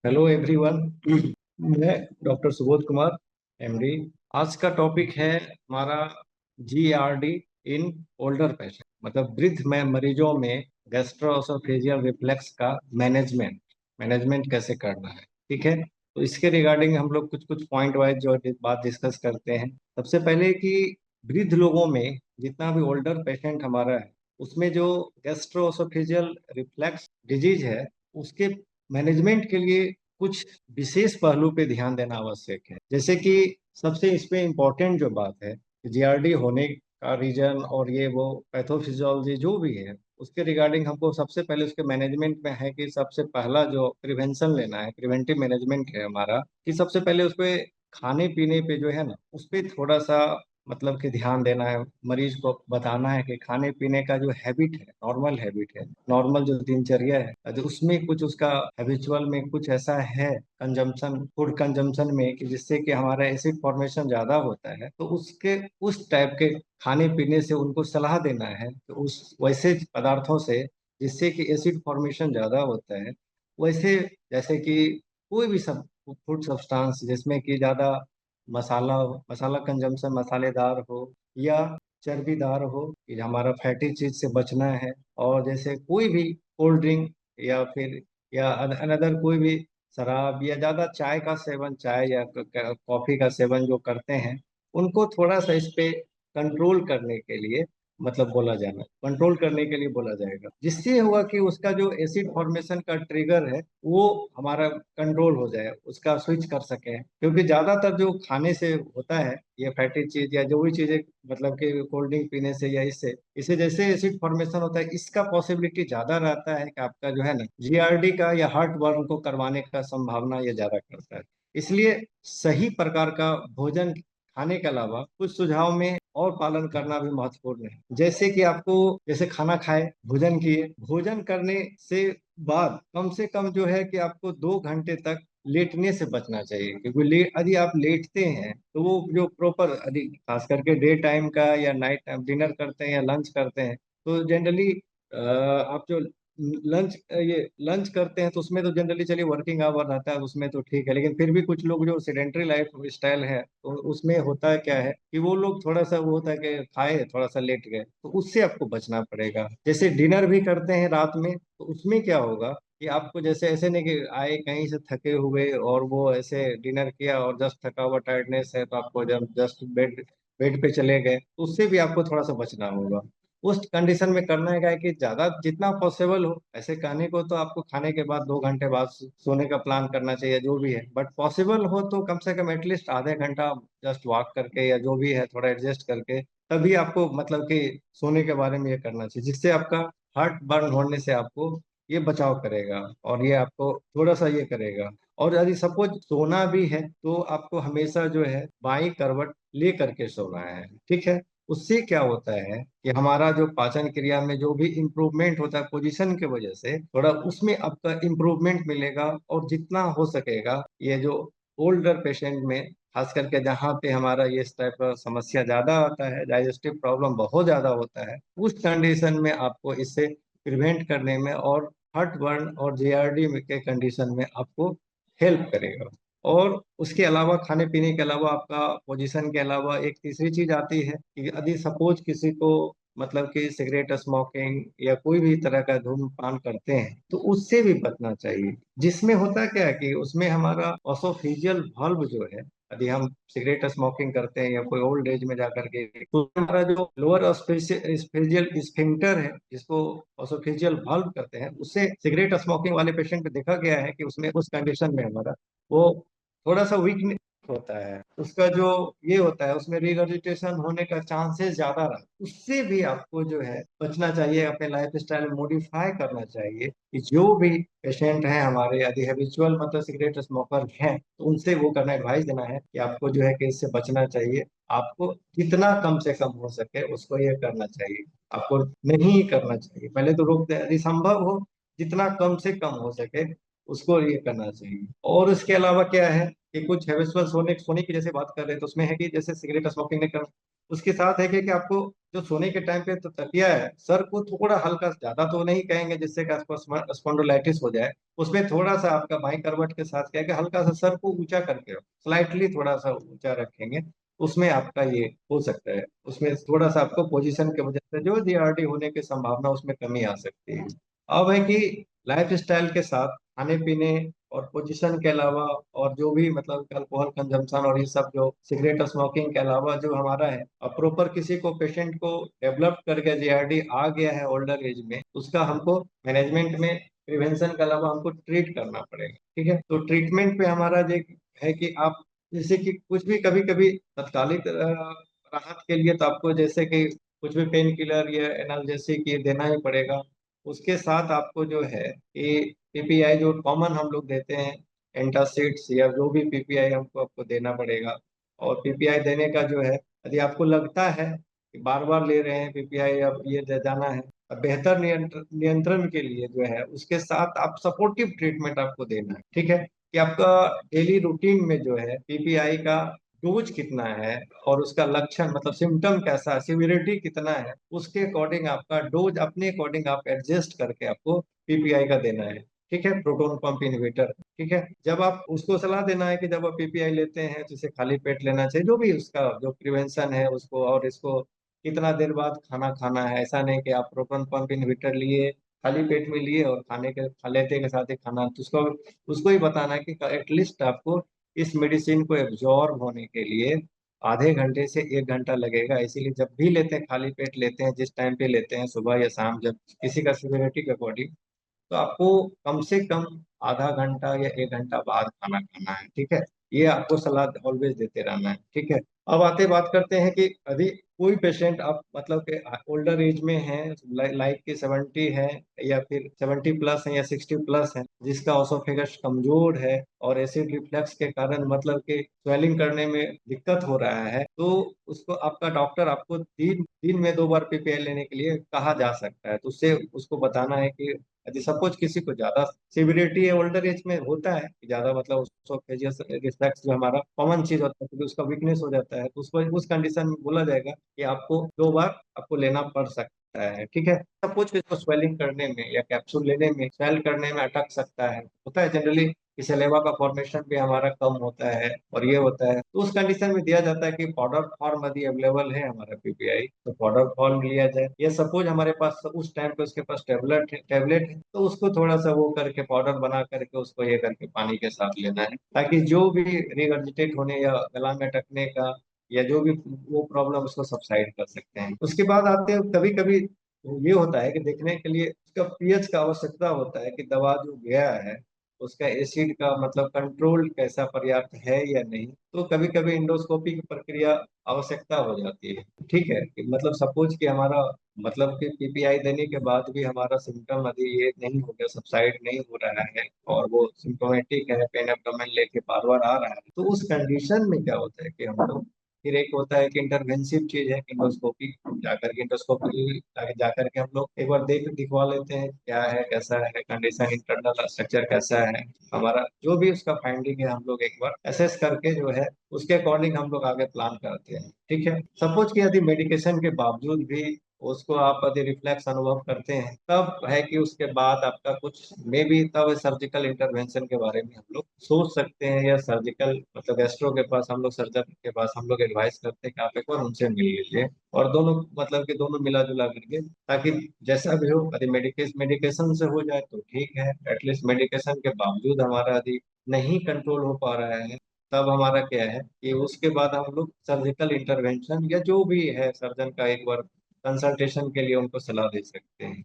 Hello everyone. मैं doctor Subodh Kumar, MD. आज का टॉपिक है हमारा जीआरडी इन ओल्डर पेशेंट, मतलब वृद्ध में मरीजों में गैस्ट्रोएसोफेजियल रिफ्लक्स का मैनेजमेंट मैनेजमेंट कैसे करना है। ठीक है, तो इसके रिगार्डिंग हम लोग कुछ कुछ पॉइंट वाइज जो बात डिस्कस करते हैं। सबसे पहले कि वृद्ध लोगों में जितना भी ओल्डर पेशेंट हमारा है, उसमें जो गैस्ट्रोएसोफेजियल रिफ्लक्स डिजीज है, उसके मैनेजमेंट के लिए कुछ विशेष पहलू पे ध्यान देना आवश्यक है। जैसे कि सबसे इस पे इम्पोर्टेंट जो बात है, जीआरडी होने का रीजन और ये वो पैथोफिजियोलॉजी जो भी है, उसके रिगार्डिंग हमको सबसे पहले उसके मैनेजमेंट में है कि सबसे पहला जो प्रिवेंशन लेना है, प्रिवेंटिव मैनेजमेंट है हमारा, कि सबसे पहले उस पे खाने पीने पे जो है ना, उस पे थोड़ा सा मतलब कि ध्यान देना है। मरीज को बताना है कि खाने पीने का जो हैबिट है, नॉर्मल हैबिट है, नॉर्मल जो दिनचर्या है, तो उसमें कुछ उसका हैबिचुअल में कुछ ऐसा है कंजम्पशन, फूड कंजम्पशन में, कि जिससे कि हमारा एसिड फॉर्मेशन ज्यादा होता है, तो उसके उस टाइप के खाने पीने से उनको सलाह देना है कि उस वैसे पदार्थों से जिससे कि एसिड फॉर्मेशन ज्यादा होता है, वैसे जैसे कि कोई भी सब फूड सब्सटेंस जिसमें कि ज्यादा मसाला मसाला कंजम्पशन मसालेदार हो या चर्बीदार हो, कि हमारा फैटी चीज से बचना है। और जैसे कोई भी कोल्ड ड्रिंक या फिर या अनदर कोई भी शराब या ज्यादा चाय का सेवन, चाय या कॉफी का सेवन जो करते हैं, उनको थोड़ा सा इस पे कंट्रोल करने के लिए मतलब बोला जाना, कंट्रोल करने के लिए बोला जाएगा, जिससे होगा कि उसका जो एसिड फॉर्मेशन का ट्रिगर है वो हमारा कंट्रोल हो जाए, उसका स्विच कर सके। क्योंकि ज्यादातर जो खाने से होता है ये फैटी चीज या जो भी चीजें, मतलब कि कोल्ड ड्रिंक पीने से या इससे इसे जैसे एसिड फॉर्मेशन होता है, इसका पॉसिबिलिटी ज्यादा रहता है कि आपका जो है ना जीआरडी का या हार्ट बर्न को करवाने का संभावना ये ज्यादा करता है। इसलिए सही प्रकार का भोजन खाने के अलावा कुछ सुझाव में और पालन करना भी महत्वपूर्ण है। जैसे कि आपको, जैसे खाना खाए, भोजन किए, भोजन करने से बाद कम से कम जो है कि आपको 2 घंटे तक लेटने से बचना चाहिए। क्योंकि यदि आप लेटते हैं तो वो जो प्रॉपर, यदि खास करके डे टाइम का या नाइट टाइम डिनर करते हैं या लंच करते हैं, तो जनरली आप जो लंच ये लंच करते हैं तो उसमें तो जनरली चलिए वर्किंग आवर रहता है, उसमें तो ठीक है। लेकिन फिर भी कुछ लोग जो सेडेंट्री लाइफ स्टाइल है, तो उसमें होता है क्या है कि वो लोग थोड़ा सा वो होता है कि खाए थोड़ा सा लेट गए, तो उससे आपको बचना पड़ेगा। जैसे डिनर भी करते हैं रात में, तो उसमें क्या होगा कि आपको जैसे ऐसे नहीं कि आए कहीं से थके हुए और वो ऐसे डिनर किया और जस्ट थका हुआ टायर्डनेस है, तो आपको जब जस्ट बेड बेड पे चले गए, तो उससे भी आपको थोड़ा सा बचना होगा। उस कंडीशन में करना है क्या है कि ज्यादा जितना पॉसिबल हो, ऐसे कहने को तो आपको खाने के बाद 2 घंटे बाद सोने का प्लान करना चाहिए जो भी है, बट पॉसिबल हो तो कम से कम एटलीस्ट आधे घंटा जस्ट वॉक करके या जो भी है थोड़ा एडजस्ट करके, तभी आपको मतलब कि सोने के बारे में ये करना चाहिए, जिससे आपका हार्ट बर्न होने से आपको ये बचाव करेगा और ये आपको थोड़ा सा ये करेगा। और यदि सपोज सोना भी है तो आपको हमेशा जो है बाई करवट ले करके सोना है। ठीक है, उससे क्या होता है कि हमारा जो पाचन क्रिया में जो भी इम्प्रूवमेंट होता है पोजीशन की वजह से, थोड़ा उसमें आपका इम्प्रूवमेंट मिलेगा। और जितना हो सकेगा ये जो ओल्डर पेशेंट में, खास करके जहाँ पे हमारा ये इस टाइप का समस्या ज्यादा आता है, डाइजेस्टिव प्रॉब्लम बहुत ज्यादा होता है, उस कंडीशन में आपको इससे प्रिवेंट करने में और हार्ट बर्न और जेआरडी के कंडीशन में आपको हेल्प करेगा। और उसके अलावा खाने पीने के अलावा आपका पोजीशन के अलावा एक तीसरी चीज आती है कि यदि सपोज किसी को मतलब कि सिगरेट स्मोकिंग या कोई भी तरह का धूम्रपान करते हैं, तो उससे भी बचना चाहिए। जिसमें होता क्या है कि उसमें हमारा ऑसोफेजियल valve जो है, यदि हम सिगरेट स्मोकिंग करते हैं या कोई ओल्ड एज में जाकर के, तो हमारा जो लोअर ऑसोफेजियल स्फिंक्टर है, जिसको ऑसोफेजियल valve करते हैं, उससे सिगरेट स्मोकिंग वाले पेशेंट में देखा गया है कि उसमें उस कंडीशन में हमारा वो थोड़ा सा वीक होता है, उसका जो ये होता है उसमें रिगर्जिटेशन होने का चांसेस ज्यादा रहा। उससे भी आपको जो है बचना चाहिए, अपने लाइफ स्टाइल मॉडिफाई करना चाहिए। कि जो भी पेशेंट हैं हमारे, यदि हैबिचुअल मतलब सिगरेट स्मोकर हैं, तो उनसे वो करना एडवाइस देना है कि आपको जो है कि इससे बचना चाहिए। आपको जितना कम से कम हो सके उसको ये करना चाहिए, आपको नहीं करना चाहिए। पहले तो रोक दे, यदि संभव हो जितना कम से कम हो सके उसको ये करना चाहिए। और इसके अलावा क्या है कि कुछ हैबिचुअल सोने सोने की जैसे बात कर रहे हैं, तो उसमें है कि जैसे सिगरेट स्मोकिंग नहीं कर, उसके साथ है कि आपको जो सोने के टाइम पे तो तकिया है, सर को थोड़ा हल्का, ज्यादा तो नहीं कहेंगे जिससे कि आपको स्पॉन्डिलाइटिस हो जाए, उसमें थोड़ा सा आपका बाई करवट के साथ क्या है कि हल्का सा सर को ऊंचा करके, स्लाइटली थोड़ा सा ऊंचा रखेंगे, उसमें आपका ये हो सकता है, उसमें थोड़ा सा आपको पोजीशन की वजह से जो जीआरडी होने की संभावना उसमें कमी आ सकती है। अब है कि लाइफ स्टाइल के साथ खाने पीने और पोजीशन के अलावा और जो भी मतलब अल्कोहल कंजम्पशन और ये सब जो सिगरेट स्मोकिंग के अलावा जो हमारा है, अब प्रॉपर किसी को पेशेंट को डेवलप करके जीआरडी आ गया है ओल्डर एज में, उसका हमको मैनेजमेंट में प्रिवेंशन के अलावा हमको ट्रीट करना पड़ेगा। ठीक है, तो ट्रीटमेंट पे हमारा ये है कि आप जैसे कि कुछ भी कभी कभी तत्कालिक राहत के लिए तो आपको जैसे कि कुछ भी पेन किलर या एनाल्जेसिक ये देना ही पड़ेगा। उसके साथ आपको जो है ये पीपीआई जो कॉमन हम लोग देते हैं, एंटासिड्स या जो भी पीपीआई हमको आपको देना पड़ेगा। और पीपीआई देने का जो है, यदि आपको लगता है कि बार बार ले रहे हैं पीपीआई, अब ये दे जाना है, अब बेहतर नियंत्रण के लिए जो है उसके साथ आप सपोर्टिव ट्रीटमेंट आपको देना है। ठीक है, कि आपका डेली रूटीन में जो है पीपीआई का डोज कितना है और उसका लक्षण मतलब सिम्टम कैसा है, सिविरिटी कितना है, उसके अकॉर्डिंग आपका डोज अपने अकॉर्डिंग आप एडजस्ट करके आपको पीपीआई का देना है। ठीक है, प्रोटोन पंप इनहिबिटर। ठीक है, जब आप उसको सलाह देना है कि जब आप पीपीआई लेते हैं तो इसे खाली पेट लेना चाहिए, जो भी उसका जो प्रिवेंशन है उसको, और इसको कितना देर बाद खाना खाना है। ऐसा नहीं कि आप प्रोटोन पंप इनहिबिटर लिए, खाली पेट में लिए और खाने के खा लेते के साथ ही खाना, तो उसको उसको ही बताना है कि एटलीस्ट आपको इस मेडिसिन को एब्जॉर्ब होने के लिए आधे घंटे से 1 घंटा लगेगा। इसीलिए जब भी लेते हैं, खाली पेट लेते हैं, जिस टाइम पे लेते हैं, सुबह या शाम, जब किसी का सिविरिटी के अकॉर्डिंग, तो आपको कम से कम आधा घंटा या 1 घंटा बाद खाना खाना है। ठीक है, ये आपको सलाह ऑलवेज देते रहना है। ठीक है, अब आते बात करते हैं कि यदि कोई पेशेंट आप मतलब के ओल्डर एज में है, लाइक के 70 है या फिर 70 प्लस है या 60 प्लस है, जिसका ऑसोफेगस कमजोर है और एसिड रिफ्लक्स के कारण मतलब कि स्वेलिंग करने में दिक्कत हो रहा है, तो उसको आपका डॉक्टर आपको दिन दिन में 2 बार पीपीआई लेने के लिए कहा जा सकता है। तो उससे उसको बताना है कि यदि सपोज किसी को ज्यादा सिविरिटी है, ओल्डर एज में होता है कि ज्यादा मतलब उसको रिफ्लेक्स जो हमारा कॉमन चीज होता है, क्योंकि उसका वीकनेस हो जाता है, तो उसको उस कंडीशन में बोला जाएगा कि आपको 2 बार आपको लेना पड़ सकता है। ठीक है, सपोज किसी को स्वेलिंग करने में या कैप्सूल लेने में, स्वेल करने में अटक सकता है, होता है जनरली, कि सलेवा का फॉर्मेशन भी हमारा कम होता है और ये होता है, तो उस कंडीशन में दिया जाता है कि पाउडर फॉर्म यदि अवेलेबल है हमारा पीपीआई, तो पाउडर फॉर्म लिया जाए, या सपोज हमारे पास उस टाइम पे उसके पास टेबलेट है तो उसको थोड़ा सा वो करके पाउडर बना करके उसको ये करके पानी के साथ लेना है, ताकि जो भी रिगर्जिटेट होने या गला में अटकने का या जो भी वो प्रॉब्लम, उसको सबसाइड कर सकते हैं। उसके बाद आते हैं कभी कभी ये होता है कि देखने के लिए उसका पीएच का आवश्यकता होता है कि दवा जो गया है उसका एसिड का मतलब कंट्रोल कैसा पर्याप्त है या नहीं, तो कभी कभी इंडोस्कोपी की प्रक्रिया आवश्यकता हो जाती है। ठीक है, कि मतलब सपोज कि हमारा मतलब कि पीपीआई देने के बाद भी हमारा सिम्टम अभी ये नहीं हो गया, सबसाइड नहीं हो रहा है और वो सिम्टोमेटिक है, पेन एब्डोमेन लेके बार बार आ रहा है, तो उस कंडीशन में क्या होता है कि हम लोग फिर एक होता है कि इंटरवेंसिव चीज है इंडोस्कोपी, जाकर के इंडोस्कोपी जाकर के हम लोग एक बार देख दिखवा लेते हैं क्या है, कैसा है कंडीशन, इंटरनल स्ट्रक्चर कैसा है, हमारा जो भी उसका फाइंडिंग है हम लोग एक बार एसेस करके जो है उसके अकॉर्डिंग हम लोग आगे प्लान करते हैं। ठीक है, सपोज कि यदि मेडिकेशन के बावजूद भी उसको आप यदि रिफ्लेक्स अनुभव करते हैं, तब है कि उसके बाद आपका कुछ मे बी तब सर्जिकल इंटरवेंशन के बारे में हम लोग सोच सकते हैं, या सर्जिकल मतलब गैस्ट्रो के पास हम लोग, सर्जन के पास हम लोग एडवाइस करते हैं कि आप एक बार उनसे मिल लीजिए, और दोनों मतलब कि दोनों मिला जुला करके, ताकि जैसा भी हो, यदि मेडिकेशन से हो जाए तो ठीक है, एटलीस्ट मेडिकेशन के बावजूद हमारा यदि नहीं कंट्रोल हो पा रहा है, तब हमारा क्या है कि उसके बाद हम लोग सर्जिकल इंटरवेंशन या जो भी है सर्जन का एक बार कंसल्टेशन के लिए उनको सलाह दे सकते हैं।